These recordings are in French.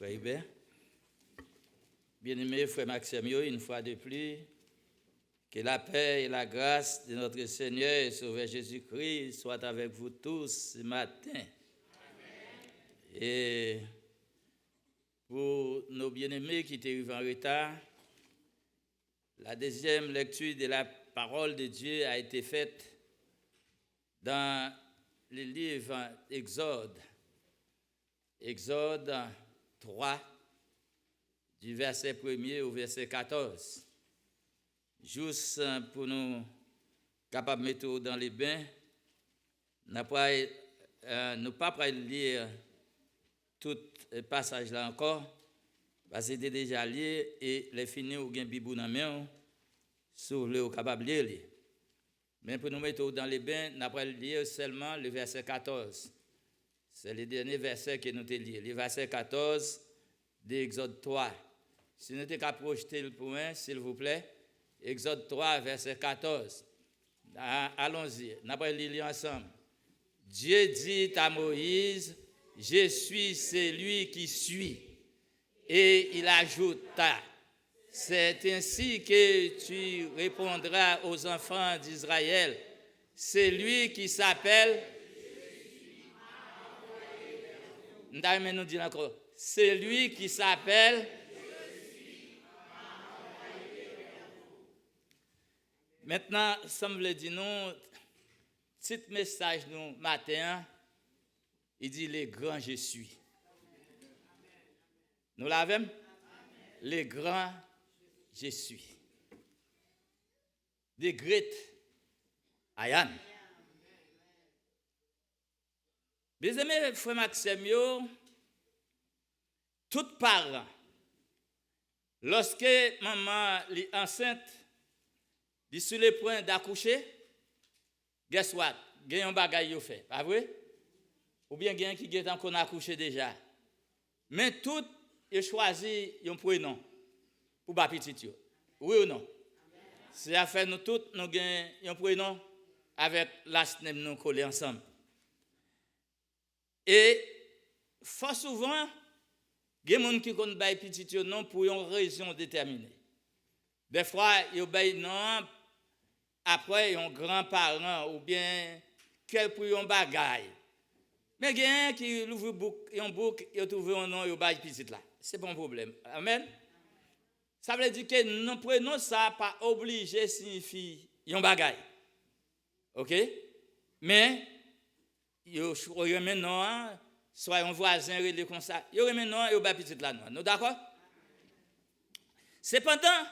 frère Hubert. Bien-aimé frère Maxime, une fois de plus, que la paix et la grâce de notre Seigneur et Sauveur Jésus-Christ soient avec vous tous ce matin. Amen. Et pour nos bien-aimés qui arrivent en retard, la deuxième lecture de la parole de Dieu a été faite dans le livre Exode. Exode 3, du verset 1er au verset 14. Juste pour nous capables de mettre dans les bains, nous ne pas lire tout le passage là encore, parce que c'était déjà lu et les finis ou bien bibou dans main sur le capable de lire. Mais pour nous mettre dans les bains, nous pas lire seulement le verset 14. C'est le dernier verset que nous avons lu, le verset 14 d'Exode 3. Si nous avons qu'à projeter le point, s'il vous plaît, Exode 3, verset 14. Allons-y, nous allons lire ensemble. Dieu dit à Moïse, je suis celui qui suis. Et il ajouta, c'est ainsi que tu répondras aux enfants d'Israël, celui qui s'appelle... Nous dit encore, celui qui s'appelle... Maintenant, semble dire nous, petit message nous matin, il dit les grands je suis. Nous l'avons? Les grands je suis. The great I am. Mes amis, frère Maxime, tout parent, lorsque maman est enceinte, est sur le point d'accoucher, guess what? Il y a un bagage fait, pas vrai? Ou bien il y a un qui est encore accouché déjà. Mais tout est choisi un prénom pour ba petit. Oui ou non? C'est à faire nous tous nous gagnons un prénom avec last name nous coller ensemble. Et fort souvent, il y a des gens qui connaissent ba petit non pour une raison déterminée. Des fois, ils baillent non après un grand-parent ou bien quel pour un bagaille. Mais il y a un qui ouvre un bouc et trouve un nom et baille petit là. C'est pas un problème. Amen. Ça veut dire que non prénom ça pas obligé signifie un bagaille. OK? Mais yo remet non soit un voisin relé comme ça. Yo remet non et baille petit là. Nous d'accord? Cependant,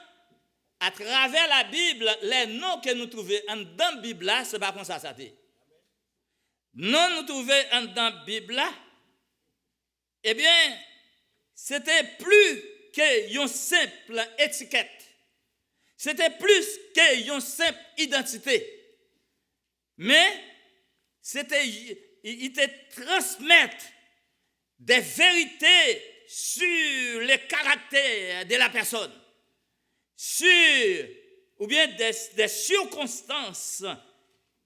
à travers la Bible, les noms que nous trouvons dans la Bible, ce n'est pas comme ça. Non, nous trouvons dans la Bible, eh bien, c'était plus qu'une simple étiquette. C'était plus qu'une simple identité. Mais, il était transmettre des vérités sur le caractère de la personne. Sur, ou bien des circonstances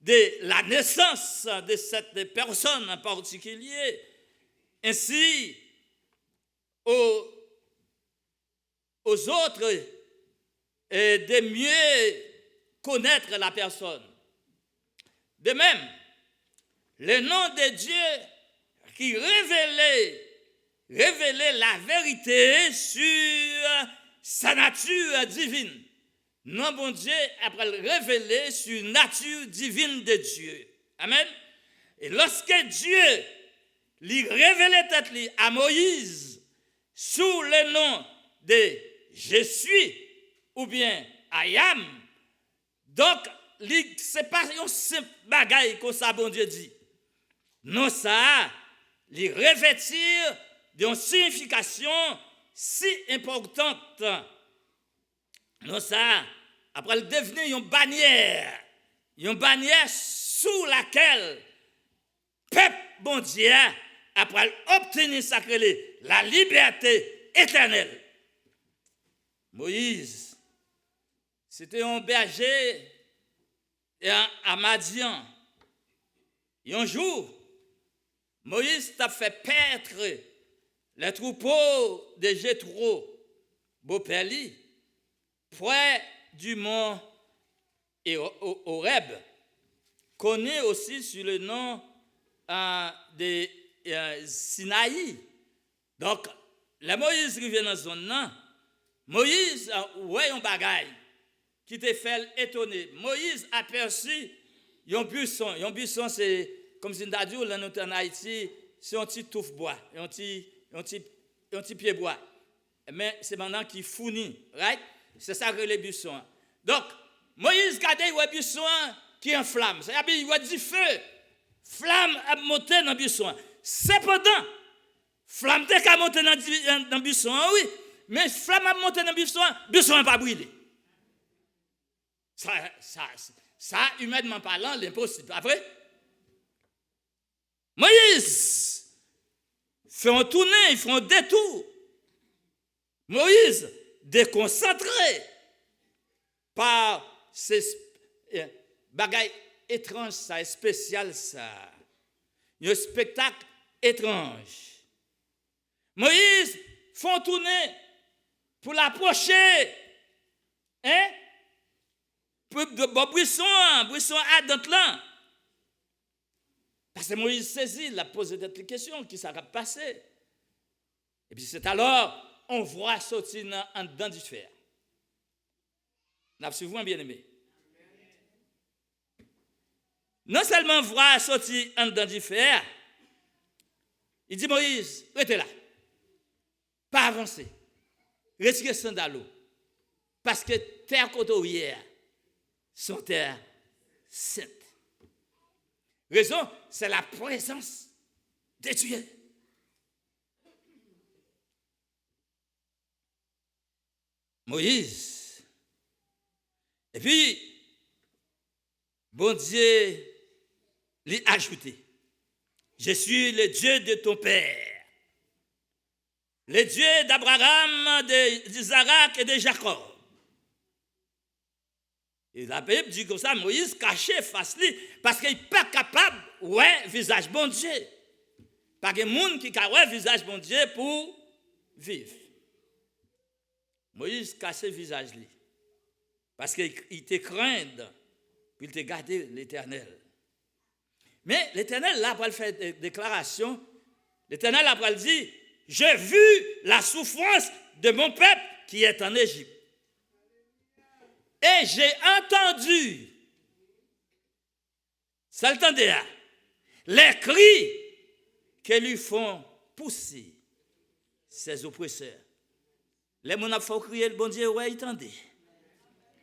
de la naissance de cette personne en particulier, ainsi aux autres de mieux connaître la personne. De même, le nom de Dieu qui révélait la vérité sur sa nature divine. Non, bon Dieu, après le révéler sur la nature divine de Dieu. Amen. Et lorsque Dieu lui révélait à Moïse sous le nom de je suis ou bien I am, donc ce n'est pas un simple bagaille que ça, bon Dieu dit. Non, ça, lui revêtir d'une signification si importante. Non, ça, après le devenir une bannière sous laquelle peuple bon Dieu, après obtenir sacré la liberté éternelle. Moïse, c'était un berger à Madian. Et un jour, Moïse t'a fait paître les troupeaux de Jéthro, Bopeli, près du mont Horeb, connaît aussi sous le nom de Sinaï. Donc, la Moïse qui vient dans ce zone, Moïse, ouais, un bagaille qui te fait étonner. Moïse a aperçu un buisson. Un buisson, c'est comme si nous avons dit, là, en Haïti, c'est un petit touffe bois, un petit pied bois. Mais c'est maintenant qui fournit, right? C'est ça que les buissons. Donc, Moïse a dit, ouais, buisson qui en flamme. Ça veut dire, il y a du feu. Flamme a monté dans le buisson. Cependant, flamme a monté dans le buisson, oui. Mais flamme a monté dans le buisson n'a pas brûlé. Ça, humainement parlant, l'impossible. Après, Moïse fait un tourné, il fait un détour. Moïse, déconcentré par ces bagailles étranges, ça, spécial, ça. Un spectacle étrange. Moïse fait tourner pour l'approcher. Hein? Pour buisson ardente là. Parce que Moïse saisit, il a posé des questions, qui ça va passer. Et puis c'est alors, on voit sortir en dedans du fer. N'a pas souvent bien aimé. Non seulement voir sortir en dedans du fer, il dit Moïse, restez là. Pas avancer. Retirez sandalo. Parce que terre côtière sont terre sainte. Raison, c'est la présence de Dieu. Moïse. Et puis, bon Dieu lui a ajouté, je suis le Dieu de ton père, le Dieu d'Abraham, d'Isaac et de Jacob. Et la Bible dit comme ça, Moïse cachait face lui, parce qu'il n'est pas capable de voir le visage bon Dieu. Pas de monde qui a le visage bon Dieu pour vivre. Moïse cachait le visage lui, parce qu'il te craint, puis il te gardé l'Éternel. Mais l'Éternel, là, pour faire des déclarations, l'Éternel, après, il dit, j'ai vu la souffrance de mon peuple qui est en Égypte. Et j'ai entendu, ça le tendait, les cris que lui font pousser ses oppresseurs. Les gens font crier le bon Dieu, ouais, il tendait.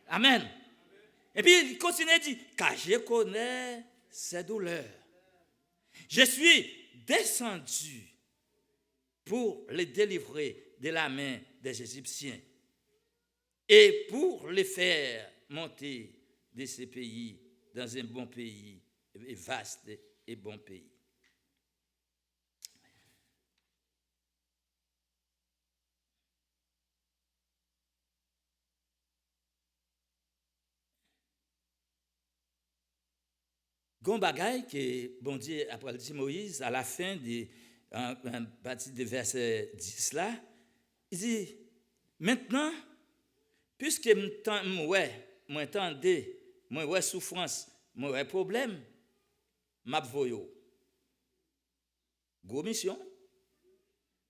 Amen. Et puis il continue à dire, car je connais ses douleurs. Je suis descendu pour les délivrer de la main des Égyptiens et pour les faire monter de ces pays dans un bon pays, un vaste et bon pays. Gon bagay que bon Dieu après dit Moïse à la fin de partie de verset 10 là, il dit maintenant puisque moi entendez, moi ouais souffrance, moi ouais problème, m'a voyo. Gros mission.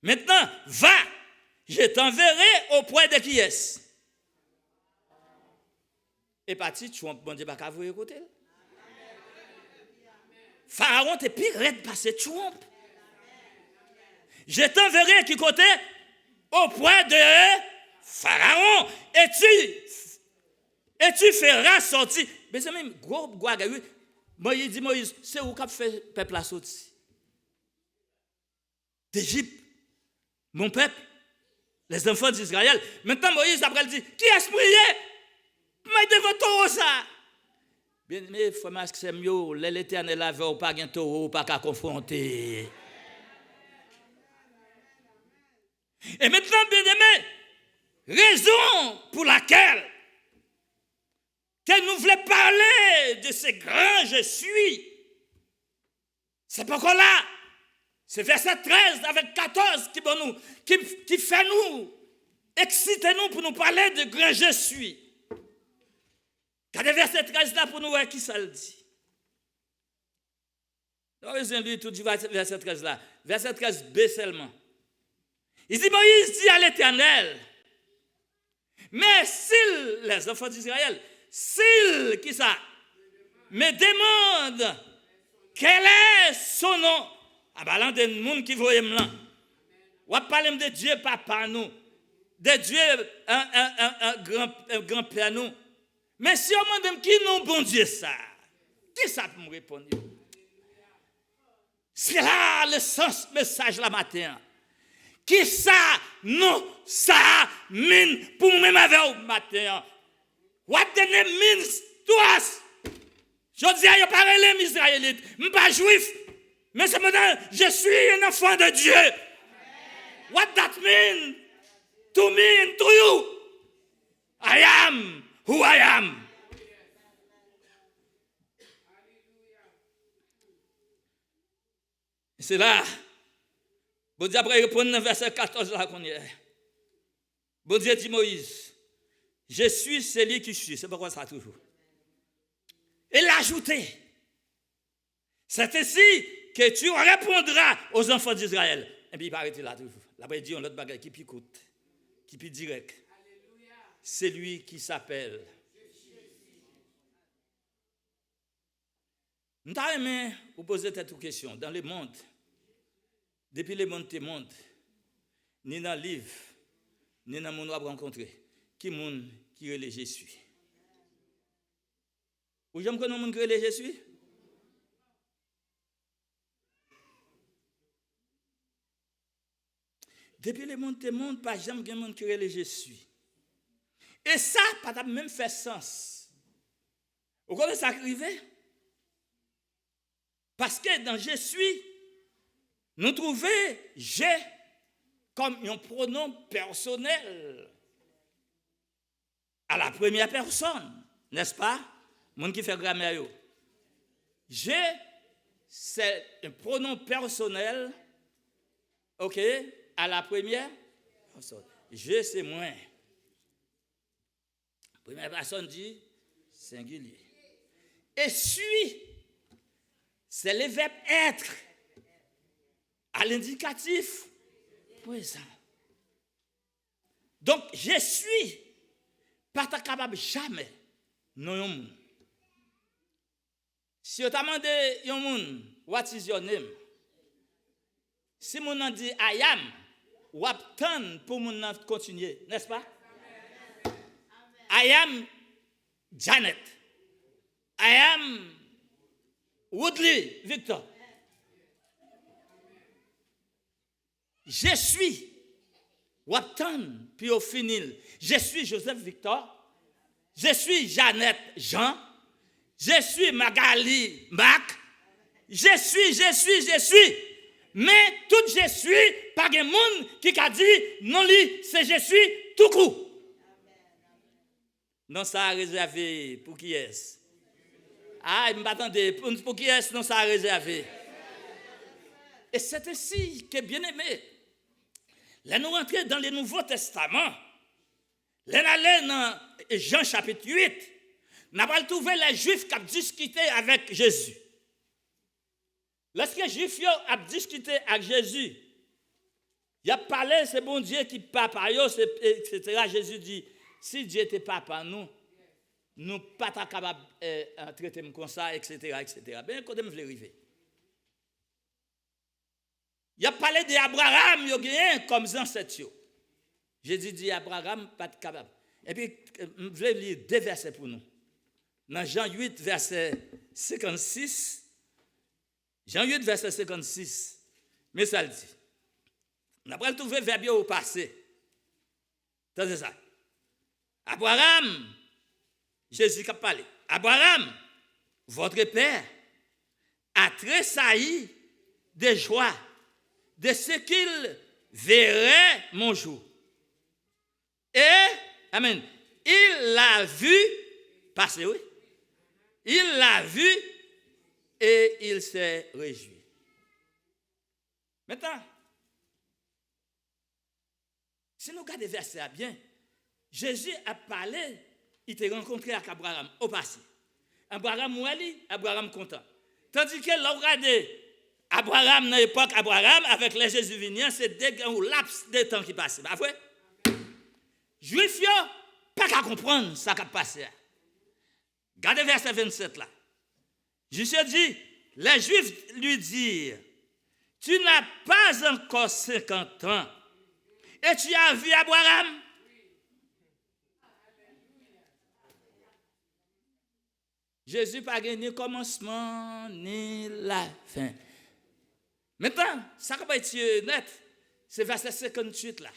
Maintenant, va, je t'enverrai auprès de qui est. Et parti tu bon Dieu pas ka voyer côté. Pharaon t'es pire raide parce que tu trompes. Je t'enverrai qui côté auprès de Pharaon et tu feras sortir. Mais c'est même gros Moïse dit Moïse, c'est où qu'a fait peuple la sortir d'Égypte. Mon peuple, les enfants d'Israël. Maintenant Moïse après dit, qui est-ce prié? Mais devant toi ça. Bien aimé, frère, c'est mieux, l'Éternel avait ou pas taureau, pas qu'à confronter. Et maintenant, bien aimé, raison pour laquelle que nous voulons parler de ce grand je suis, c'est pourquoi là, C'est verset 13 avec 14 qui fait nous, exciter nous pour nous parler de grand je suis. Regardez verset 13 là pour nous voir qui ça le dit. On va lire tout du verset 13 là. Verset 13 B seulement. Il dit, Moïse dit à l'Éternel, mais s'il, les enfants d'Israël, s'il, qui ça, me demande quel est son nom, ah ben là, des gens qui voient là, on va parler de Dieu papa nous, de Dieu un grand-père nous, mais si on me demande qui nom bon Dieu ça, qui ça peut me répondre? C'est là le sens message la matin. Qui ça, non, ça, mean, pour moi-même avec vous matin. What the name means to us? Je dis à vous parler les Israélites, je ne suis pas juif, mais c'est maintenant, je suis un enfant de Dieu. Amen. What that mean to me and to you? I am who I am. C'est là. Bon Dieu après répondre dans verset 14 là qu'on est. Bon Dieu dit Moïse, je suis celui qui suis. C'est pourquoi ça toujours. Et l'ajouter. C'est ainsi que tu répondras aux enfants d'Israël. Et puis il paraît là toujours. Là il dit un autre bagage qui picoute, qui pique direct. C'est lui qui s'appelle. Nous t'avons aimé vous poser cette question dans le monde. Depuis le monde te monde, ni dans le livre, ni dans le monde où on rencontré, qui monde qui relève je suis. Vous jamais connaître monde qui relève je suis? Depuis le monde te monde, pas jamais un monde qui relève je suis. Et ça, pas même fait sens. Vous connaissez ça arrivé? Parce que dans je suis, nous trouvons je comme un pronom personnel à la première personne, n'est-ce pas? Monde qui fait grammaire. Je, c'est un pronom personnel, ok, à la première personne. Je, c'est moi. Première personne dit singulier. Et suis, c'est le verbe être à l'indicatif présent. Donc, je suis pas capable jamais non un monde. Si on t'a demandé un monde, what is your name? Si mon dit I am, ou attend pour mon continuer, n'est-ce pas? Amen. I am Janet. I am Woodley Victor. Je suis Wapton, puis au finil. Je suis Joseph Victor. Je suis Jeannette Jean. Je suis Magali Mac. Je suis. Mais tout je suis, pas de monde qui a dit non, c'est je suis tout court. Non, ça a réservé pour qui est-ce? Ah, il m'attendait. Pour qui est-ce non ça a réservé? Et c'est ainsi que, bien aimé, là nous rentrons dans le Nouveau Testament, là nous allons dans Jean chapitre 8, nous allons trouver les Juifs qui ont discuté avec Jésus. Lorsque les Juifs ont discuté avec Jésus, il a parlé, c'est bon Dieu qui papa, etc. Jésus dit, si Dieu était papa, nous ne sommes pas capables de traiter comme ça, etc. Bien, quand même, je vais arriver. Il a parlé d'Abraham, il a comme ancêtre. Jésus dit Abraham, pas capable. Et puis, je vais lire deux versets pour nous. Dans Jean 8, verset 56. Jean 8, verset 56. Mais ça le dit. On a trouvé le verbe au passé. Attendez ça. Abraham, Jésus qui a parlé. Abraham, votre père, a tressailli de joie de ce qu'il verrait mon jour. Et, amen, il l'a vu passer, oui. Il l'a vu et il s'est réjoui. Maintenant, si nous regardons le verset bien, Jésus a parlé, il t'a rencontré avec Abraham au passé. Abraham ouali, Abraham content. Tandis que l'on regarde Abraham dans l'époque Abraham avec les Jésus venant, c'est un laps de temps qui passe. Pas vrai? Juifs yo pas qu'à comprendre ça qui passe. Regardez verset 27 là. Jésus dit, les Juifs lui dirent, tu n'as pas encore 50 ans et tu as vu Abraham? Jésus n'a pas gagné commencement ni la fin. Maintenant, ça va être net, c'est verset 58 là.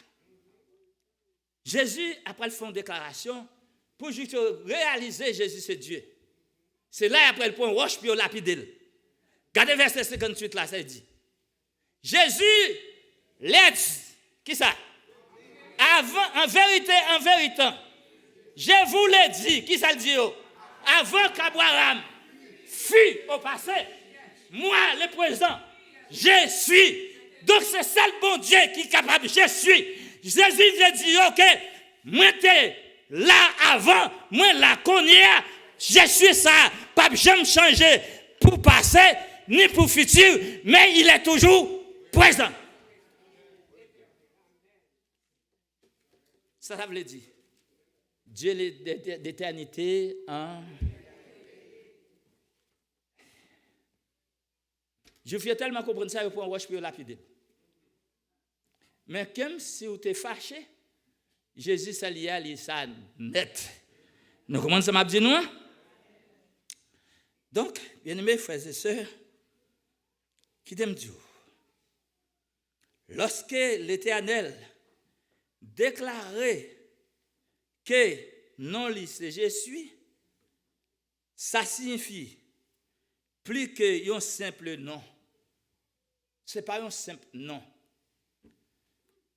Jésus, après le fond de déclaration, pour juste réaliser Jésus c'est Dieu. C'est là après le point roche puis au lapidel. Regardez verset 58 là, ça dit. Jésus l'a dit, qui ça? Avant, en vérité, je vous l'ai dit, qui ça le dit? Avant qu'Abraham fût au passé, moi le présent, je suis. Donc c'est ça le bon Dieu qui est capable, je suis. Jésus vient dire, ok, moi t'es là avant, moi là connais, je suis ça, pas jamais changer pour passer, ni pour futur, mais il est toujours présent. Ça veut dire, Dieu d'éternité en... Je fais tellement comprendre ça, pour un roche pour lapider. Mais comme si vous êtes fâché, Jésus s'allie à ça net. Nous commençons à dire nous. Donc, bien-aimés frères et sœurs, qui t'aime Dieu, lorsque l'Éternel déclarait que non, c'est je suis, ça signifie plus qu'un simple non. Ce n'est pas un simple non.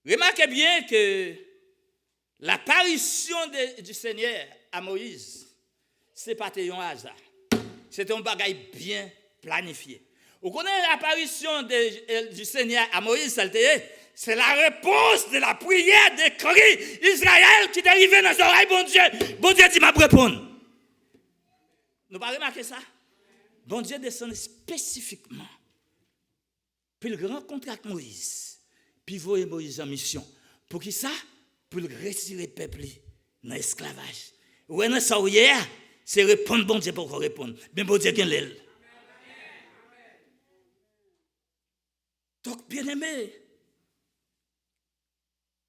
Remarquez bien que l'apparition du Seigneur à Moïse, ce n'est pas un hasard. C'est un bagage bien planifié. Vous connaissez l'apparition du Seigneur à Moïse, c'est la réponse de la prière des cris d'Israël qui est arrivée dans les oreilles, bon Dieu. Bon Dieu dit, m'a répondre. Nous pas remarqué ça? Bon Dieu descend spécifiquement. Puis il rencontre avec Moïse. Puis il voit Moïse en mission. Pour qui ça? Pour retirer le peuple dans l'esclavage. Ou dans ça hier, c'est répondre, bon Dieu, pour qu'on réponde. Mais bon Dieu, qui l'aile. Donc, bien aimé,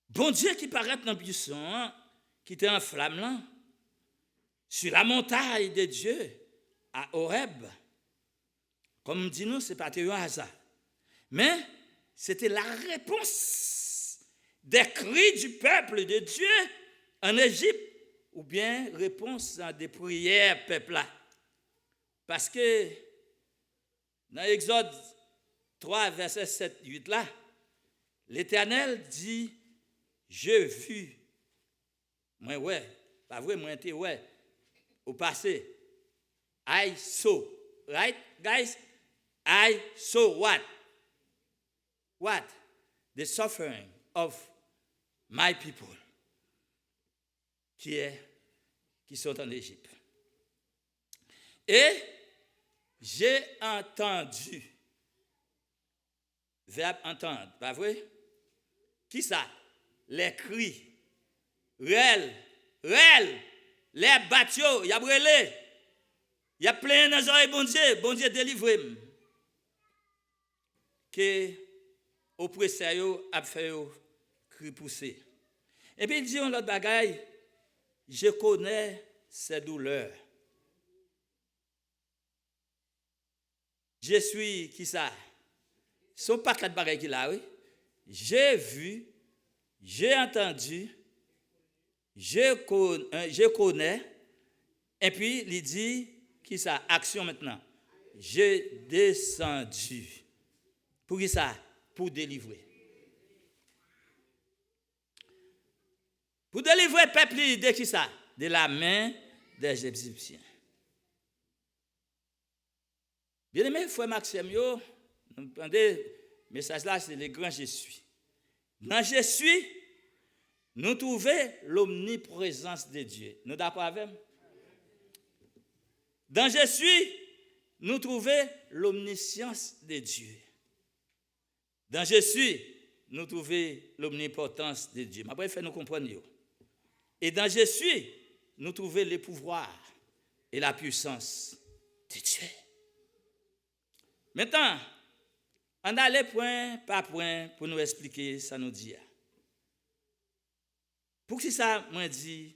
bon Dieu qui paraît dans le buisson, qui était en flamme là, sur la montagne de Dieu, à Horeb, comme dit nous, ce n'est pas un hasard. Mais c'était la réponse des cris du peuple de Dieu en Égypte, ou bien réponse à des prières peuple là. Parce que dans Exode 3, verset 7, 8 là, l'Éternel dit, je vis, moi ouais, pas vrai, moi t'es ouais, au passé, I saw, right guys? I saw what? What? The suffering of my people qui sont en Égypte. Et j'ai entendu, verbe entendre, pas vrai? Qui ça? Les cris, réels, les bateaux, il y a brûlé, il y a plein dans les oreilles, bon Dieu délivre-moi. Que oppresseur a fait cri pousser. Et puis il dit l'autre bagaille, je connais ces douleurs. Je suis qui ça? Son pas quatre bagailles qu'il a, oui. J'ai vu, j'ai entendu, je connais, et puis il dit qui ça? Action maintenant. J'ai descendu. Pour qui ça? Pour délivrer. Pour délivrer le peuple de qui ça? De la main des Égyptiens. Bien aimé, frère Maxime, nous prenons message là, c'est le grand je suis. Dans je suis, nous trouvons l'omniprésence de Dieu. Nous d'accord avec? Dans je suis, nous trouvons l'omniscience de Dieu. Dans je suis, nous trouvons l'omnipotence de Dieu. Après, il faut nous comprendre. Et dans je suis, nous trouvons le pouvoir et la puissance de Dieu. Maintenant, on a les point par point pour nous expliquer ça nous dit. Pour que ça moi dit,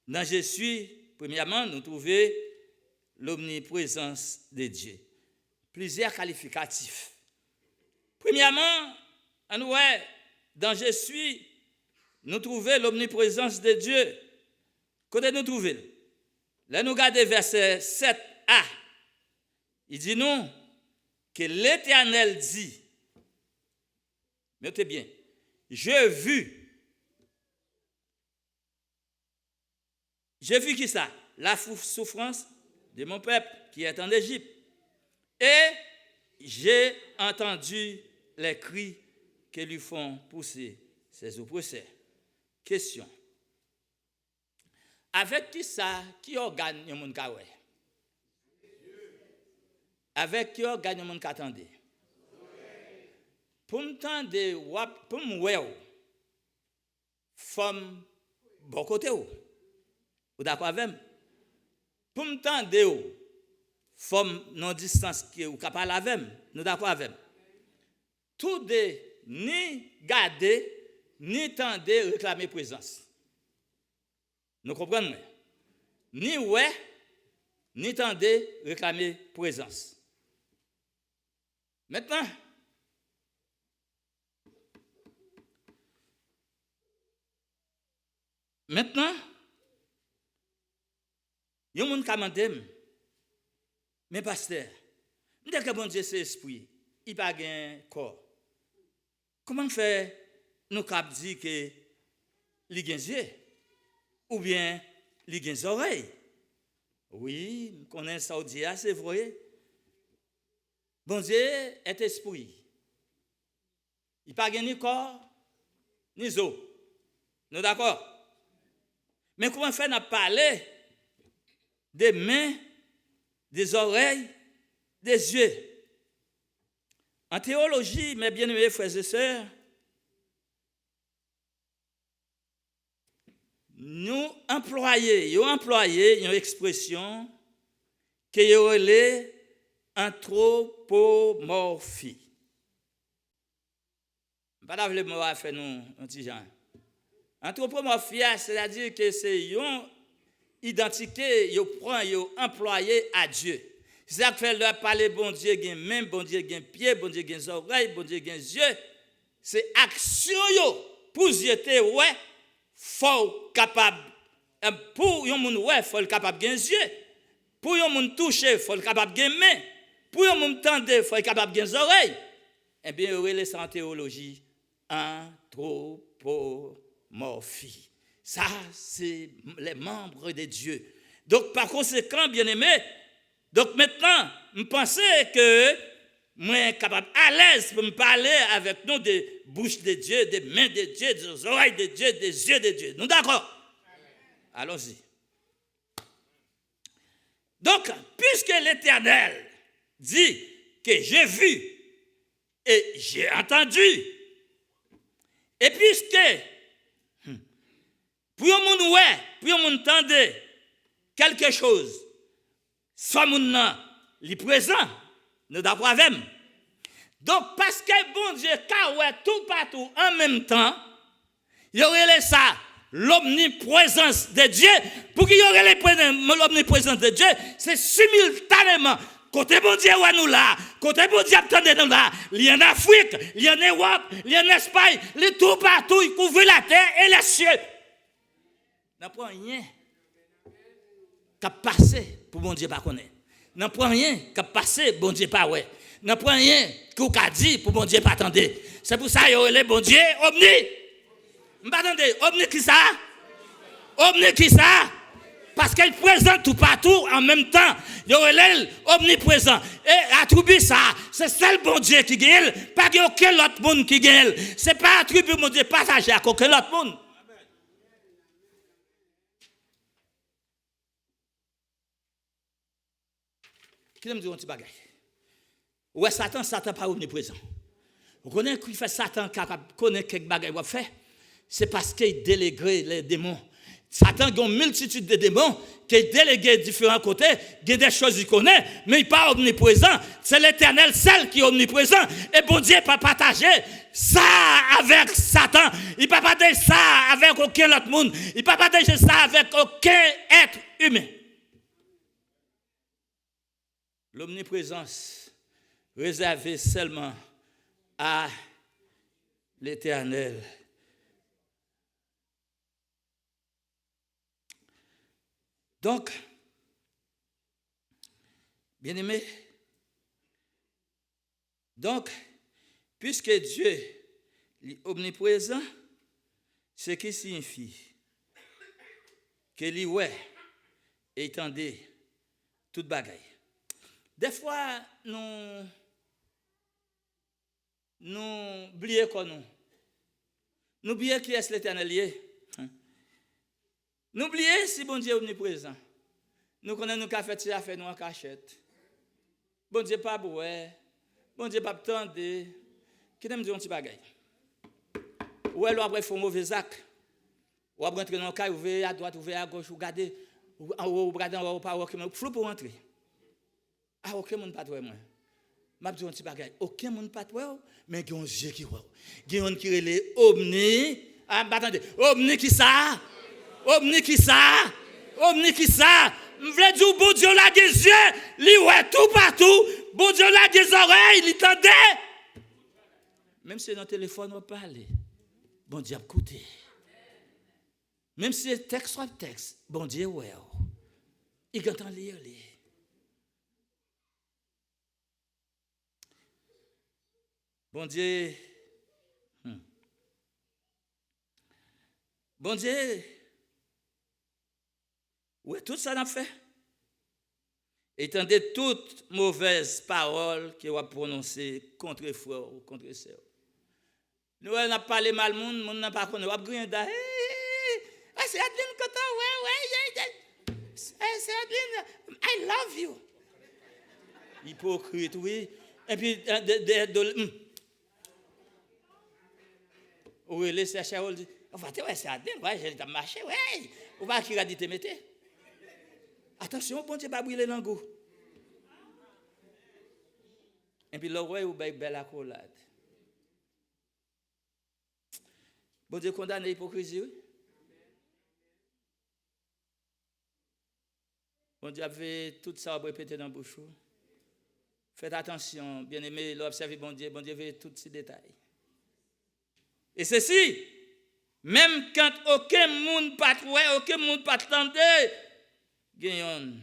dans je suis, premièrement, nous trouvons l'omniprésence de Dieu. Plusieurs qualificatifs. Premièrement, dans je suis, nous trouvons l'omniprésence de Dieu. Côté nous trouvons. Là, nous regardons verset 7a. Il dit nous que l'Éternel dit, notez bien, j'ai vu qui ça? La souffrance de mon peuple qui est en Égypte. Et j'ai entendu les cris que lui font pousser ses oppresseurs. Question. Avec qui ça, qui organe le monde kawé? Avec qui organe le monde katande? Pour m'tendre, pour m'ouer, femme bon côté ou? Vous d'accord avec moi? Pour m'tendre, femme non distance qui ou capable avec moi? Nous d'accord avec moi? Tout de ni garder ni tendre réclamer présence. Nous comprenons? Ni ouais, ni tendre réclamer présence. Maintenant, il y a des gens qui demandent, mais pasteur, dès que bon Dieu c'est esprit, il n'y a pas de corps. Comment faire nous cap dire que il y a des yeux ou bien il y a des oreilles? Oui, nous connaissons ça dit, c'est vrai. Bon Dieu est esprit. Il n'y a pas ni corps, ni os. Nous d'accord? Mais comment faire nous parler des mains, des oreilles, des yeux? En théologie, mes bien-aimés frères et sœurs, nous employons une expression qui est anthropomorphie. Je ne vais pas vous le faire nous un petit genre. Anthropomorphie, c'est-à-dire que c'est une identité, ils prend, ils employé à Dieu. C'est ça que fait leur parler, bon Dieu, il y a main, bon Dieu, il y a pied, bon Dieu, il y a oreilles, bon Dieu, il y a yeux. C'est action, pour jeter, ouais, faut capable. Pour yon moun ouais, faut capable de yeux. Pour yon moun toucher, faut capable de main. Pour yon moun tendre, faut capable de oreilles. Eh bien, il y a en théologie anthropomorphie. Ça, c'est les membres de Dieu. Donc, par conséquent, bien-aimés, donc maintenant, je pensais que moi suis capable à l'aise pour me parler avec nous des bouches de Dieu, des mains de Dieu, des oreilles de Dieu, des yeux de Dieu. Nous d'accord? Allons-y. Donc, puisque l'Éternel dit que j'ai vu et j'ai entendu, et puisque pour un monde ouais, pour un monde entendre quelque chose, soit mon nom, il présent, nous d'accord avec. Donc, parce que bon Dieu, car ouais, tout partout en même temps, il y aurait ça, l'omniprésence de Dieu. Pour qu'il y aurait l'omniprésence de Dieu, c'est simultanément. Côté bon Dieu, nous là, côté bon Dieu, attendez nous là. Il y a en Afrique, il y a en Europe, il y a en Espagne, il est tout partout, il couvre la terre et les cieux. N'a pas rien qui a passé pour bon Dieu pas connaître. N'a pas rien qui a passé bon Dieu pas ouais. N'a pas rien qu'on a dit pour bon Dieu pas attendre. C'est pour ça qu'il y a les bon Dieu omni. M'attendez, omni qui ça? Omni qui ça? parce qu'il est présent tout partout en même temps. Il est omniprésent. Et attribue ça, c'est seul bon Dieu qui gagne, pas aucun autre monde qui gagne. C'est pas attribut mon Dieu partagé à aucun autre monde. Qui me dit un petit bagage? Ouais, Satan pas omniprésent. Vous connaissez qu'il fait Satan qui connaît quelques bagages qu'il fait? C'est parce qu'il délègue les démons. Satan a une multitude de démons qui déléguent différents côtés. Il y a des choses qu'il connaît, mais il n'est pas omniprésent. C'est l'Éternel seul qui est omniprésent. Et bon Dieu ne peut pas partager ça avec Satan. Il ne peut pas partager ça avec aucun autre monde. Il ne peut pas partager ça avec aucun être humain. L'omniprésence réservée seulement à l'Éternel. Donc, bien aimé, puisque Dieu est omniprésent, ce qui signifie que lui et étendait toute bagaille. Des fois, nous oublions quoi nous. Nous oublions qui est l'Éternel. Nous oublions si bon Dieu est omniprésent. Nous connaissons nos cafés, nous fait nous en cachette. Bon Dieu pas boué. Bon Dieu pas attendre. Qui t'aime dire un petit bagage. Ou elle après faire un mauvais acte. Ou après rentrer dans le cas, ouvrir à droite, ouvrir à gauche, ou garder en haut, regarder en haut, pas aucun monde. Flou pour rentrer. Ah, aucun monde pas toi moi. M'a dit un petit bagage. Aucun monde pas toi, mais il y a un Dieu qui voit. Il y a un qui est omni. Ah, attendez. Omni qui ça? Omni qui ça? Omni qui ça? M'vle dire bon Dieu la des yeux, li ouais tout partout. Bon Dieu la des oreilles, il tendait. Même si dans le téléphone on parle, bon Dieu a écouté. Même si c'est texte sur texte, bon Dieu ouais. Il entend lire. Bon Dieu. Bon Dieu. Oui, tout ça n'a fait. Étendez toutes mauvaises paroles qu'il va prononcer contre frère ou contre sœur. Nous, on a parlé mal, monde n'a pas connu. On a grillé là. C'est Adeline Kota, ouais. C'est Adeline, I love you. Hypocrite, oui. Et puis, oui, les chercheurs disent, c'est Adeline, ouais, j'ai marché, ouais. On va qui a dit te mettre. Attention, bon Dieu, pas brûler l'ango. Et puis, le roi, ou belle accolade. Bon Dieu, condamne l'hypocrisie, oui. Bon Dieu, avait tout ça répété dans la bouche. Faites attention, bien aimé, l'observer, bon Dieu veut tous ces détails. Et ceci, même quand aucun monde pas trouvé, aucun monde pas attendait, Gagnons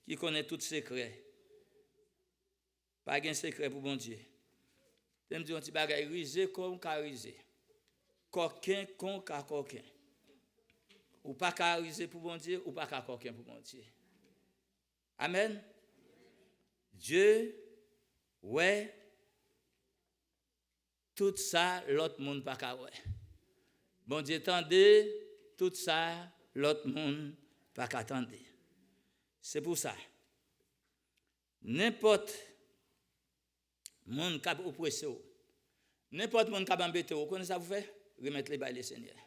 qui connaît tout secret. Pas de secret pour bon Dieu. Je me dis un petit bagage risé comme carisé. Coquin comme coquin. Ou pas carisé pour bon Dieu, ou pas coquin pour bon Dieu. Amen. Dieu, ouais, tout ça, l'autre monde pas qu'à ouais. Bon Dieu, attendez, tout ça, l'autre monde pas qu'à attendre. C'est pour ça. N'importe monde qui a oppressé, n'importe monde qui a embêté, vous connaissez ça vous fait? Remettre les bails les Seigneur.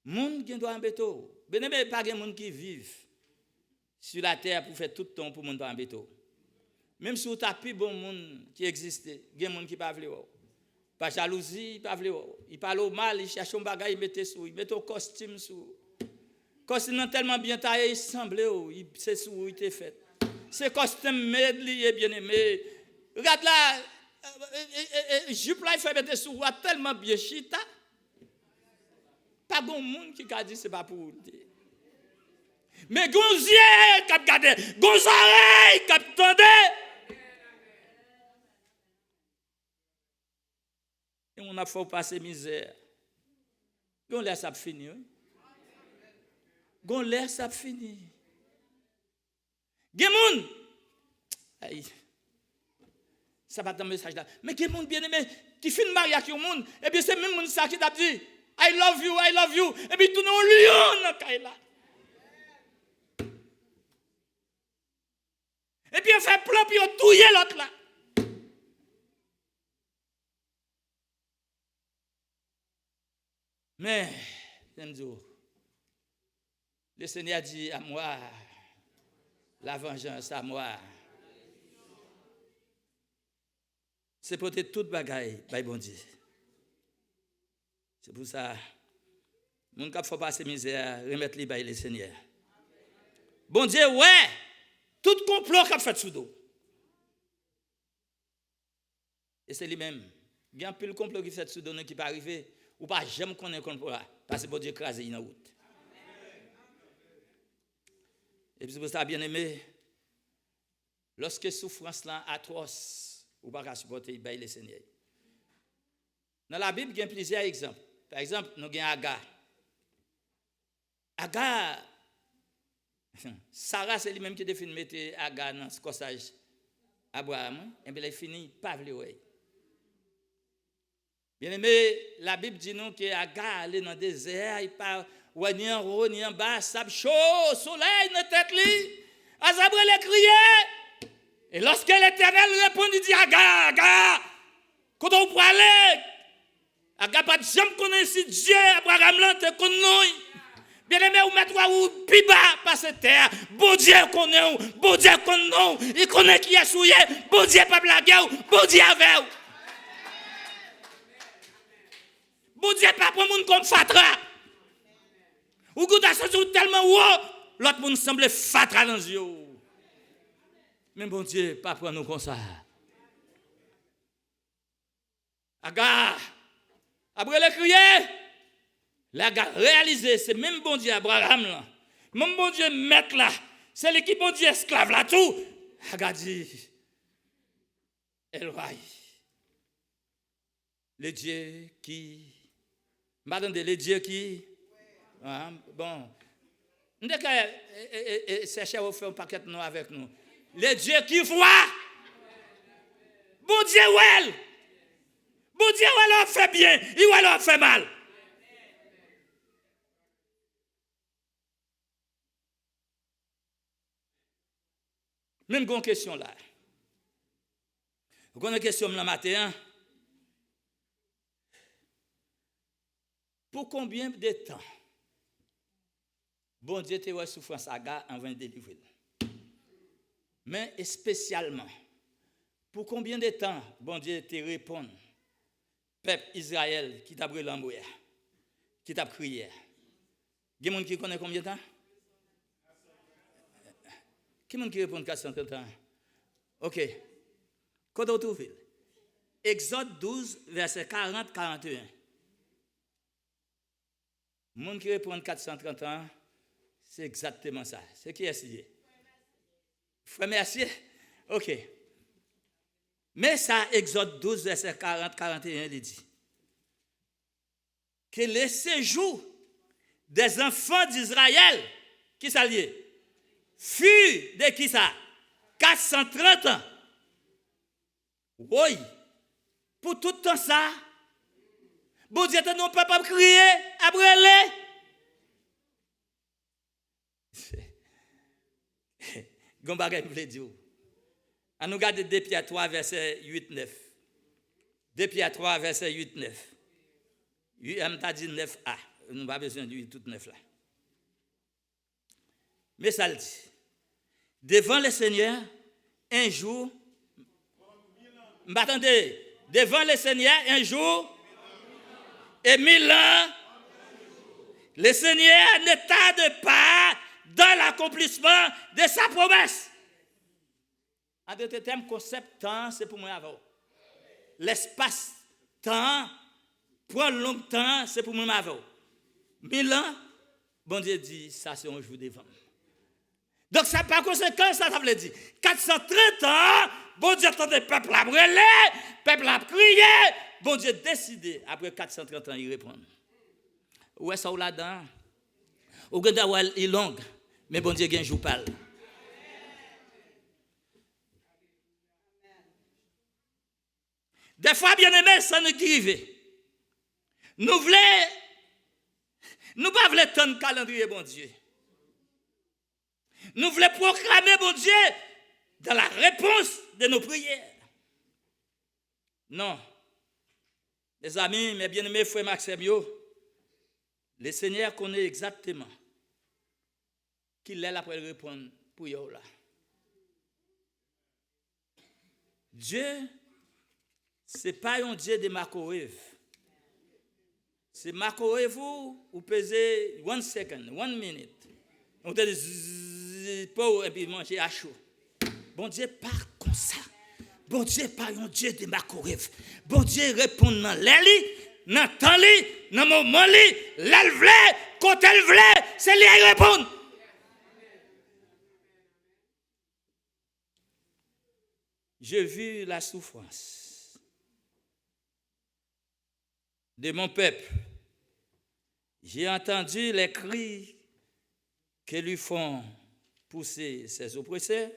Monde qui doit embêter, ben mais pas de monde qui vivent sur la terre pour faire tout le temps pour monde pas embêter. Même si vous avez plus bon monde qui existe, il y a des gens qui pas veulent. Pas jalousie, pas veulent. Il parle mal, il cherche un bagage, il met sous, il met un costume sous. Costume tellement bien taillé, il semble, c'est sous, il était fait. Ce costume est bien aimé. Regarde là, jupe là, il fait mettre sous, tellement bien chita. Pas bon monde qui a dit c'est pas pour vous. Mais gonzier qui a regardé, gonzarey qui a entendu. Et on a fait passer misère. On laisse ça finir. gon l'air ça fini. Gen moun. Aïe. Ça pas dans le message là. Mais gen moun bien aimé qui fin marié avec un monde et bien c'est même moun ça qui t'a dit I love you et puis tout non lion dans kay là. Et puis on fait plan puis on touyer l'autre là. Mais j'aime dire le Seigneur dit à moi la vengeance à moi. C'est pour toute bagaille, by bon Dieu. C'est pour ça, mon cap faut passer misère, remettre les bails les Seigneur. Bon Dieu, ouais, tout complot qu'a fait sous dos. Et c'est lui-même. Il y a un peu le complot qui fait sous dos qui peut arriver, ou pas jamais connaître complot là, parce que bon Dieu écrasé dans la route. Et puis c'est pour ça, bien aimé, lorsque souffrance là atroce, ou pas supporter les Seigneur. Dans la Bible, il y a plusieurs exemples. Par exemple, nous avons Agar. Agar, Sarah, c'est lui-même qui a défini mettre Agar dans ce corsage Abraham. Et bien, il finit pas vouloir. Bien aimé, la Bible dit nous que Agar allait dans le désert, il part ni en haut, ni en bas, sable chaud, soleil dans la tête. Azabre les criait. Et lorsque l'Éternel répond, il dit Agar, quand on peut aller, Agar pas de jamais connaître si Dieu, Abraham là, te connaît. Bien aimé, ou mettre ou piba par cette terre. Bon Dieu connaît, bon Dieu connaît, il connaît qui est souillé, bon Dieu pas blagué, bon Dieu avec. Bon Dieu pas pour monde comme fatra. Ou quand ça tellement haut, l'autre monde semble fatra dans les yeux. Mais bon Dieu, pas pour nous comme ça. Agar, après le crier, l'Agar réalisé, c'est même bon Dieu Abraham là. Même bon Dieu maître là. C'est l'équipe bon Dieu esclave là tout. Agar dit, Elroy, le Dieu qui, madame de le Dieu qui, ah, bon, nous devons chercher à faire un paquet de nous avec nous. Le Dieu qui voit. Bon Dieu, ouais. Bon Dieu, ouais, on fait bien. Il ouais, on fait mal. Même une question là. Vous avez une question le matin. Pour combien de temps bon Dieu te ouais souffrance Agar avant de délivrer? Mais spécialement, pour combien de temps, bon Dieu te répond, peuple Israël qui t'a brûlé l'embouille, qui t'a crié? Il y a des gens qui connaissent combien de temps? Qui est-ce qui répond 430 ans? Ok. Quand on trouve Exode 12, verset 40-41. Les gens qui répondent 430 ans, c'est exactement ça. C'est qui est signé? Frère Mercier? Ok. Mais ça, Exode 12, verset 40-41, il dit que le séjour des enfants d'Israël, qui ça lié, fut de qui ça? 430 ans. Oui. Pour tout le temps ça, bon Dieu, non peut pas crier, à brûler. Gombagay vous voulez dire. On nous regarde 2 Pierre 3, verset 8-9. 2 Pierre 3, verset 8-9. UM t'a dit 9a. Nous n'avons pas besoin de 8 tout 9 là. Mais ça le dit. Devant le Seigneur, un jour. M'attendez. Devant le Seigneur, un jour. Et 1000 ans. Le Seigneur ne tarde pas dans l'accomplissement de sa promesse. En d'autres termes, concept temps, c'est pour moi avant. L'espace temps, prend longtemps, c'est pour moi avant. 1000 ans, bon Dieu dit, ça c'est un jour devant. Donc ça par conséquent, ça veut dire 430 ans, bon Dieu attendait le peuple à brûler, peuple à crier, bon Dieu décidé, après 430 ans, il répond. Où est-ce ça là-dedans? Ou que d'avoir est longue, mais bon Dieu, gagne jour parle. Des fois, bien aimé, ça nous arrive. Nous voulons, nous pas voulons tant calendrier, bon Dieu. Nous voulons proclamer, bon Dieu, dans la réponse de nos prières. Non. Les amis, mes bien-aimés frères Maxime, le Seigneur connaît exactement qu'il est là pour répondre pour vous là. Dieu, ce n'est pas un Dieu de Makorev. C'est Makorev ou pesez 1 second, 1 minute. On te dit, et puis manger à chaud. Bon Dieu, pas comme ça. Bon Dieu, pas un Dieu de Makorev. Bon Dieu, répond dans l'eli, dans le temps, dans le moment, l'elle voulait, quand elle voulait, c'est lui qui répond. J'ai vu la souffrance de mon peuple. J'ai entendu les cris que lui font pousser ses oppresseurs.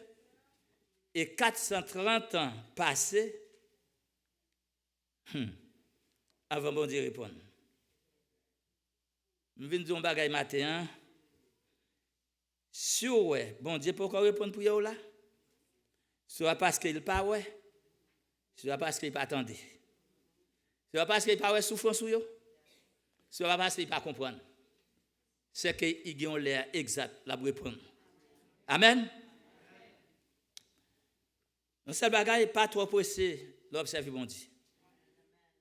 Et 430 ans passés, avant bon Dieu répondre. Je viens de dire un bagage matin. Si ouais, bon Dieu pourquoi répondre pour vous là? Soit parce qu'il n'est pas ouais, soit parce qu'il n'est pas attendu. Soit parce qu'il n'est pas ouais souffrance sur vous, soit parce qu'il n'est pas comprendre. C'est qu'il y a l'air exact la répondre. Amen. Un seul bagage pas trop pressé, l'observer bon Dieu.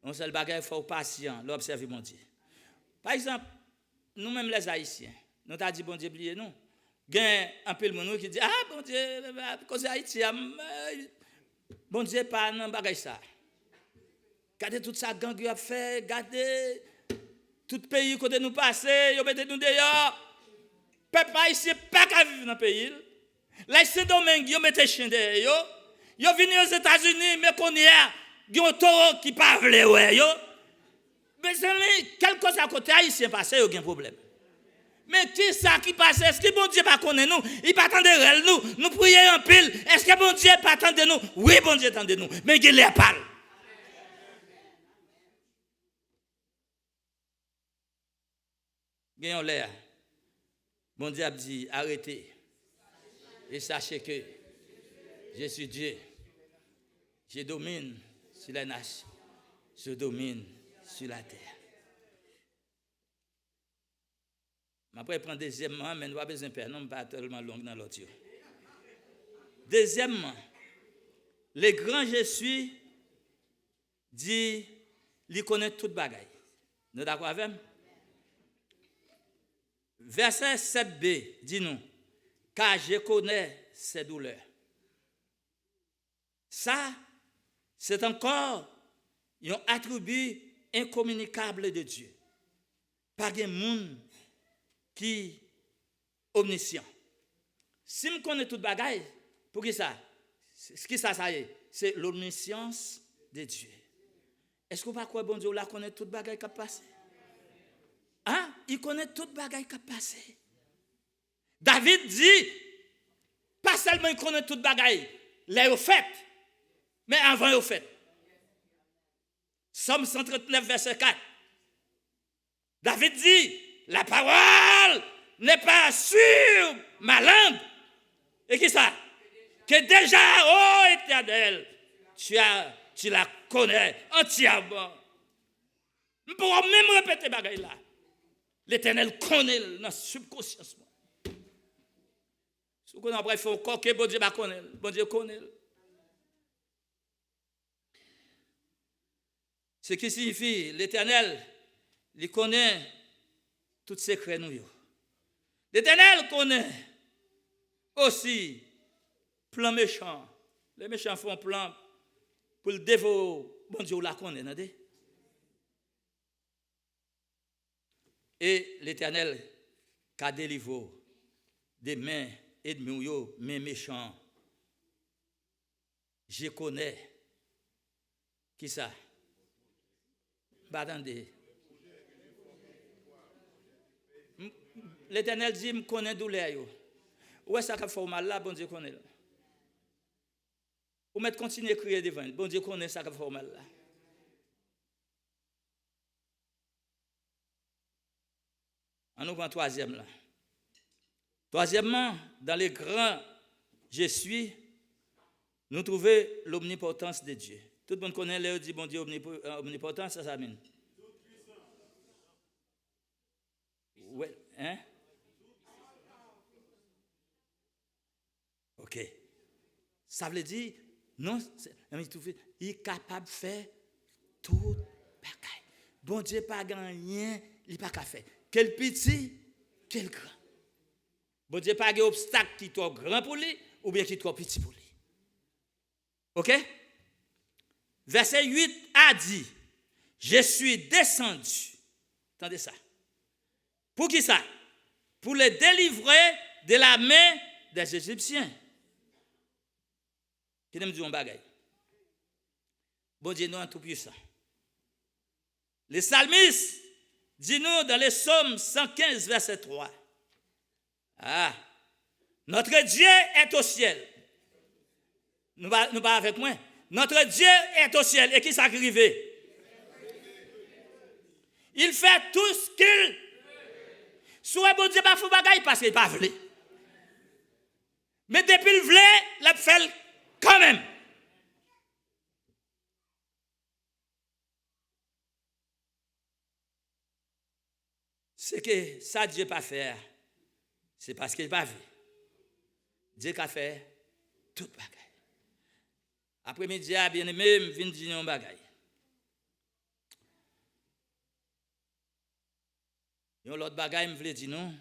Un seul bagage faut patient, l'observer bon Dieu. Par exemple, nous-mêmes les Haïtiens, nous t'a dit bon Dieu oubliez nous. Gain un peu le monde qui dit ah bon Dieu cause Haïtien bon Dieu pas dans bagage ça. Regardez tout ça gang a fait, regardez tout pays côté nous passer, yo mettez nous dehors. Peuple haïtien pas qu'à vivre dans pays. Là c'est domaine yo mettez chien derrière yo. Yo venu aux États-Unis mais qu'on y a un taureau qui pas vle ouais yo. Mais c'est quelque chose à côté haïtien passé yo gen problème. Mais qui ça qui passe? Est-ce que bon Dieu pas connaît nous? Il pas attendre nous. Nous prions en pile. Est-ce que bon Dieu pas attendre nous? Oui, bon Dieu attend nous. Mais il les parle. Gagnons l'air. Bon Dieu a dit arrêtez. Et sachez que je suis Dieu. Je domine sur la nation. Je domine sur la terre. Après, prendre deuxièmement, mais nous avons besoin de faire, non, pas tellement long dans l'autre. Deuxièmement, le grand je suis dit, il connaît toute bagaille. Nous d'accord avec? Verset 7b, dit-nous, car je connais ses douleurs. Ça, c'est encore un attribut incommunicable de Dieu. Pas de monde qui omniscient. Si je connais toute bagaille, pour qui ça? Ce qui ça y est, c'est l'omniscience de Dieu. Est-ce que vous ne croyez pas bon Dieu la connaît toute bagaille qui a passé? Hein? Il connaît toute bagaille qui a passé. David dit, pas seulement il connaît toute bagaille, les au fait, mais avant au fait. Somme 139, verset 4. David dit, la parole n'est pas sur ma langue. Et qui ça? Que déjà, oh Éternel, tu la connais entièrement. Nous pourrons même répéter bagaille là. L'Éternel connaît dans le subconscient. Si vous connaissez, il faut encore que bon Dieu connaît. Bon Dieu connaît. Ce qui signifie, l'Éternel, il connaît tout secret nous. L'Éternel connaît aussi plan méchant. Les méchants font plan pour le dévorer. Bon Dieu la connaît, non? Et l'Éternel qu'a délivré des mains ennemis, mains méchants. Je connais. Qui ça? Bah attendez. L'Éternel dit, je connais douleur. Où est-ce que fait mal là, bon Dieu connaît. Ou mettre continuer à crier devant, bon Dieu connaît ça qui fait mal là. On nous prend troisième là. Troisièmement, dans les grands je suis, nous trouvons l'omnipotence de Dieu. Tout le monde connaît l'air dit bon Dieu omnipotence, ça s'amène. Ouais, hein? OK. Ça veut dire, non, il est capable de faire tout bagaille. Bon Dieu pas gagné, il n'est pas qu'à faire. Quel petit, quel grand. Bon Dieu pas de obstacle qui est trop grand pour lui ou bien qui est trop petit pour lui. OK? Verset 8 a dit, je suis descendu. Attendez ça. Pour qui ça? Pour les délivrer de la main des Égyptiens. Qui me dit un bagage? Bon Dieu, nous, tout puissant. Les psalmistes disent nous dans les psaumes 115, verset 3. Ah, notre Dieu est au ciel. Nous pas avec moi. Notre Dieu est au ciel. Et qui s'arrive? Il fait tout ce qu'il. Soit bon Dieu pas fou bagaille parce qu'il pas voulu. Mais depuis le voulait, il fait quand même. C'est que ça Dieu pas faire. C'est parce qu'il pas vu. Dieu qu'a fait tout bagaille. Après-midi, bien aimé, je viens dire un bagaille. Et l'autre bagaille, je voulais dire non.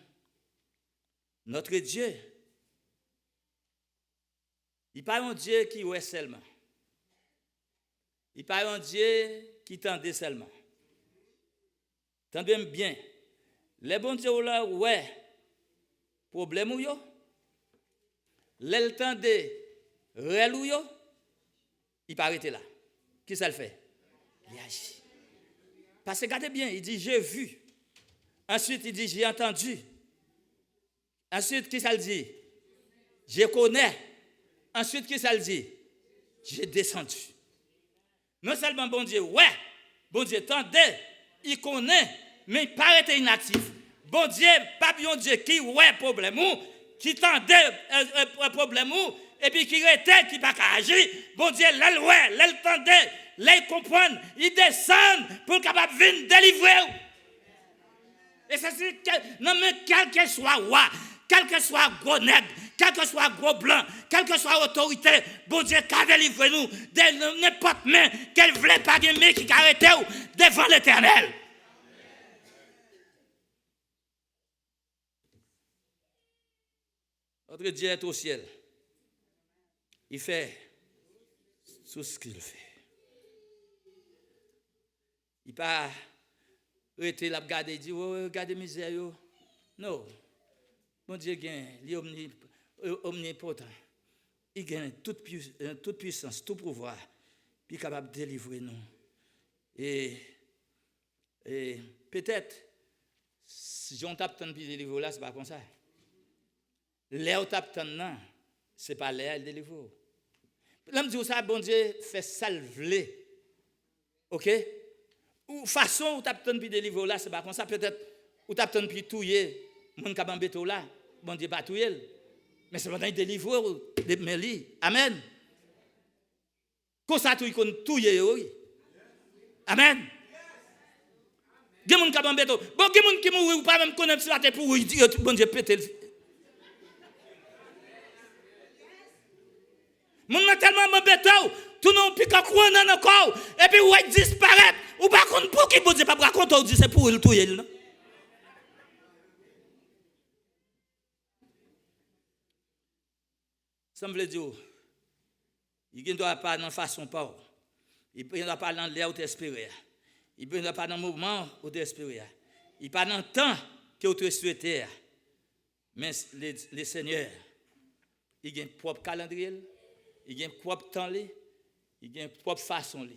Notre Dieu, il n'est pas un Dieu qui ouest seulement. Il n'est pas un Dieu qui tendait seulement. Tendez bien. Les bons dieux là, ouais, problème ou yo, les tendez, réel ou yo, il peut arrêter là. Qui ça le fait? Il agit. Parce que regardez bien, il dit j'ai vu. Ensuite, il dit j'ai entendu. Ensuite, qui ça le dit? Je connais. Ensuite, qui ça le dit? J'ai descendu. Non seulement bon Dieu, ouais, bon Dieu tendait, il connaît, mais il paraît inactif. Bon Dieu, pas bon Dieu qui ouais problème ou, qui tendait problème ou, et puis qui était, qui pas agir. Bon Dieu, l'elle ouais, l'elle tendait, l'elle comprendre, il descend pour capable venir délivrer. Et ça c'est non mais quel que soit roi, quel que soit gros nègre, quel que soit gros blanc, quelle que soit autorité, bon Dieu qu'a délivré nous de n'importe main qu'elle voulait pas gagner qui arrêtait devant l'Éternel. Notre Dieu est au ciel. Il fait tout ce qu'il fait. Il pas arrêter la regarder et dire oh regardez misère yo. Non. Mon Dieu gagne, il est omnipotent. Il gagne toute puissance, tout pouvoir, puis capable de délivrer nous. Et peut-être si on tape tant de délivrer là, c'est pas comme ça. L'air tape tant non, c'est pas l'air délivrer. L'homme dit ça bon Dieu fait salver. OK? Ou façon ou tape tant de délivrer là, c'est pas comme ça peut-être ou tape tant de touyer mon kabambeto là, bon Dieu pas touyer. Mais c'est pendant il délivre de Méli. Amen. Comme ça tout il touyer oui. Amen. Gen moun kabambeto. Bon gen moun qui mouri ou pas même connaître si la tête pour dire bon Dieu péter. Moun n'a tellement m'embêté, tout non pique à croire dans le corps et puis ouais disparaître ou pas contre pour qui bon Dieu pas raconter ou dit c'est pour il touyer non. Ça me veut dire il ne doit pas dans façon pas. Il ne doit pas dans l'air ou t'espérer. Il ne doit pas dans le mouvement ou t'espérer. Il ne pas dans le temps que tu souhaites. Mais les seigneurs, il a un propre calendrier. Il y a un propre temps, il y a une propre façon.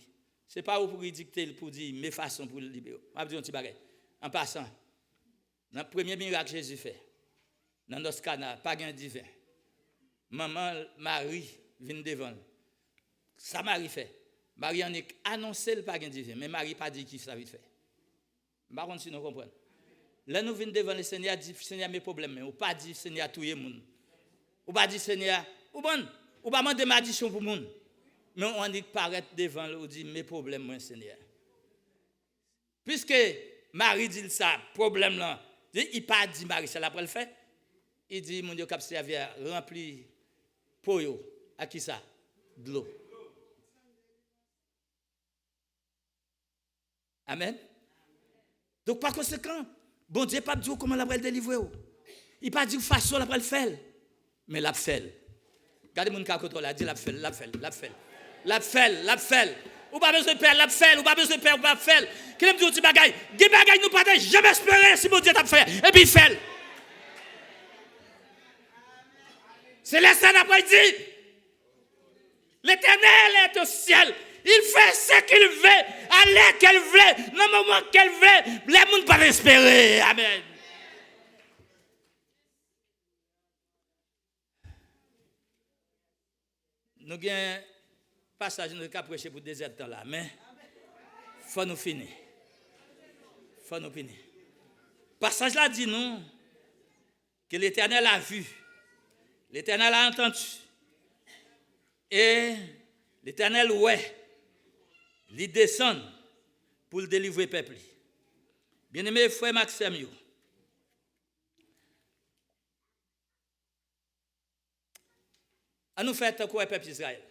Ce n'est pas pour dicter, pour dire mes façons pour le libérer. Je vais dire un petit bagage. En passant, Dans le premier miracle Jésus fait, dans notre canal, pas de divin. Maman Marie vient devant. Ça Marie fait. Marie en a annoncé le pas de divin, mais Marie pas dit qui ça veut faire. Par contre, si nous comprenons. Là, nous venons devant le Seigneur, dit Seigneur, mes problèmes, mais on pas dit Seigneur, tout le monde. On pas dit Seigneur, ou pas demander maldiction pour le monde. Mais on dit paraître devant, on dit mes problèmes, moi, Seigneur. Puisque Marie dit ça, problème là, il pas dit Marie, c'est après le fait. Il dit, mon Dieu, cap servir rempli poyo. À qui ça? De l'eau. Amen. Donc par conséquent, bon Dieu pas dit comment la va le délivrer. Il pas dit façon la va le faire. Mais la fait. Regardez mon cas là, dit la fait. Ou pas besoin de père, la fait, ou pas besoin de père, ou pas faire. Qui me dit petit bagaille, des bagailles nous pas jamais espérer si mon Dieu t'a fait et puis il fait. C'est l'Éternel après dit. L'Éternel est au ciel. Il fait ce qu'il veut, à l'heure qu'elle veut, dans le moment qu'elle veut. Les gens ne peuvent pas espérer. Amen. Nous avons un passage nous avons prêché pour des temps là, mais il faut nous finir. Passage là dit nous que l'Éternel a vu, l'Éternel a entendu, et l'Éternel ouais. Il descend pour le délivrer peuple. Bien-aimé frère Maxime, à nous faire quoi peuple Israël.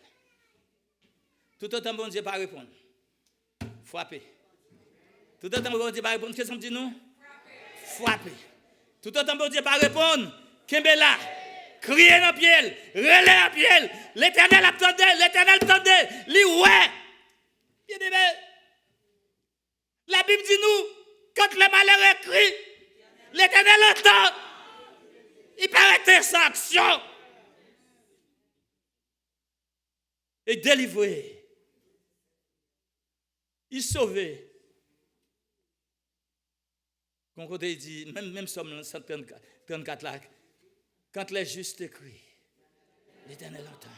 Tout autant bon Dieu pas répondre. Frapper. Tout autant bon Dieu pas répondre, qu'est-ce qu'on dit nous? Frapper. Tout autant bon Dieu pas répondre, Kembela. Crier dans pied, relais en pied. L'Éternel attendait, lui ouais. Bien-aimé, la Bible dit nous, quand le malheur écrit, l'Éternel entend, il peut arrêter sa action et délivrer. Il sauve. Quand côté dit, même Somme 134 là, quand les justes crient, l'Éternel entend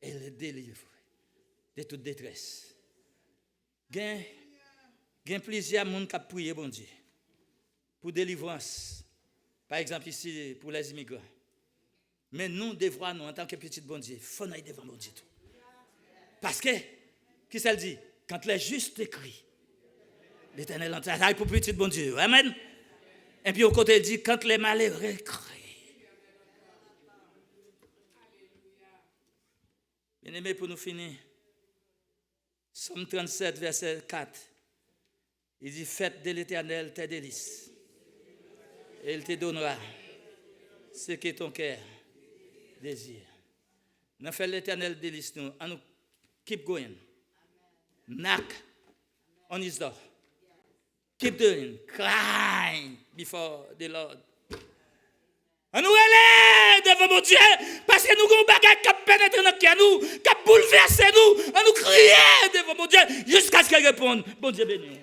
et le délivre de toute détresse. Il y a plusieurs personnes qui ont prié, bon Dieu, pour délivrance. Par exemple, ici, pour les immigrants. Mais nous devons, nous, en tant que petits bon Dieu, il faut aller devant bon Dieu. Parce que, qui ça dit? Quand les justes crient, l'Éternel entend. Ça pour petit bon Dieu. Amen. Et puis au côté, il dit, quand les malheureux crient. Bien aimé, pour nous finir. Somme 37, verset 4. Il dit, faites de l'Éternel tes délices. Et il te donnera ce que ton cœur désire. Nous faisons l'Éternel délice nous. And nous keep going. Knock on his door. Keep doing. Crying before the Lord. On nous relève devant mon Dieu parce que nous avons des bagages qui pénètrent dans notre cœur, qui bouleversent nous. On nous crie devant mon Dieu jusqu'à ce qu'il réponde. Bon Dieu béni.